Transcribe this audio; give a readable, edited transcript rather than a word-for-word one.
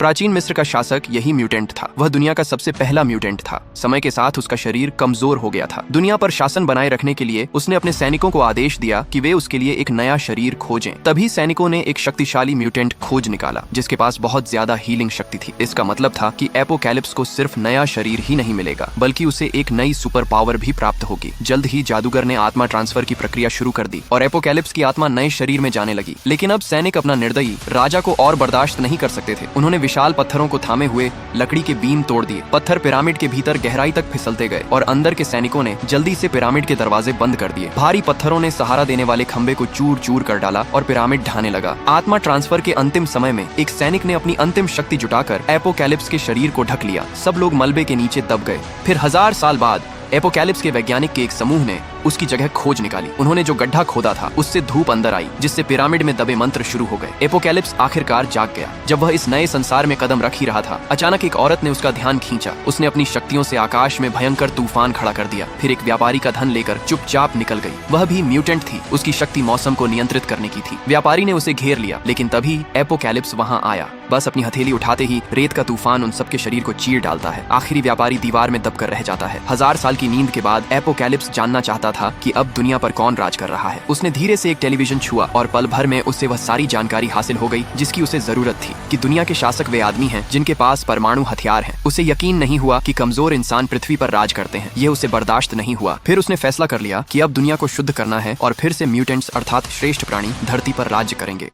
प्राचीन मिस्र का शासक यही म्यूटेंट था। वह दुनिया का सबसे पहला म्यूटेंट था। समय के साथ उसका शरीर कमजोर हो गया था। दुनिया पर शासन बनाए रखने के लिए उसने अपने सैनिकों को आदेश दिया कि वे उसके लिए एक नया शरीर खोजें। तभी सैनिकों ने एक शक्तिशाली म्यूटेंट खोज निकाला जिसके पास बहुत ज्यादा हीलिंग शक्ति थी। इसका मतलब था कि एपोकैलिप्स को सिर्फ नया शरीर ही नहीं मिलेगा बल्कि उसे एक नई सुपर पावर भी प्राप्त होगी। जल्द ही जादूगर ने आत्मा ट्रांसफर की प्रक्रिया शुरू कर दी और एपोकैलिप्स की आत्मा नए शरीर में जाने लगी। लेकिन अब सैनिक अपना निर्दयी राजा को और बर्दाश्त नहीं कर सकते थे। उन्होंने विशाल पत्थरों को थामे हुए लकड़ी के बीम तोड़ दिए। पत्थर पिरामिड के भीतर गहराई तक फिसलते गए और अंदर के सैनिकों ने जल्दी से पिरामिड के दरवाजे बंद कर दिए। भारी पत्थरों ने सहारा देने वाले खंबे को चूर चूर कर डाला और पिरामिड ढहने लगा। आत्मा ट्रांसफर के अंतिम समय में एक सैनिक ने अपनी अंतिम शक्ति जुटाकर एपोकैलिप्स के शरीर को ढक लिया। सब लोग मलबे के नीचे दब गए। फिर 1000 साल बाद एपोकैलिप्स के वैज्ञानिक के एक समूह ने उसकी जगह खोज निकाली। उन्होंने जो गड्ढा खोदा था उससे धूप अंदर आई जिससे पिरामिड में दबे मंत्र शुरू हो गए। एपोकैलिप्स आखिरकार जाग गया। जब वह इस नए संसार में कदम रख ही रहा था, अचानक एक औरत ने उसका ध्यान खींचा। उसने अपनी शक्तियों से आकाश में भयंकर तूफान खड़ा कर दिया। फिर एक व्यापारी का धन लेकर चुपचाप निकल गई। वह भी म्यूटेंट थी। उसकी शक्ति मौसम को नियंत्रित करने की थी। व्यापारी ने उसे घेर लिया लेकिन तभी एपोकैलिप्स वहां आया। बस अपनी हथेली उठाते ही रेत का तूफान उन सबके शरीर को चीर डालता है। आखिरी व्यापारी दीवार में दबकर रह जाता है। 1000 साल की नींद के बाद एपोकैलिप्स जानना चाहता था कि अब दुनिया पर कौन राज कर रहा है। उसने धीरे से एक टेलीविजन छुआ और पल भर में उससे वह सारी जानकारी हासिल हो गई जिसकी उसे जरूरत थी कि दुनिया के शासक वे आदमी हैं जिनके पास परमाणु हथियार हैं। उसे यकीन नहीं हुआ कि कमजोर इंसान पृथ्वी पर राज करते हैं। ये उसे बर्दाश्त नहीं हुआ। फिर उसने फैसला कर लिया कि अब दुनिया को शुद्ध करना है और फिर से म्यूटेंट्स अर्थात श्रेष्ठ प्राणी धरती पर राज्य करेंगे।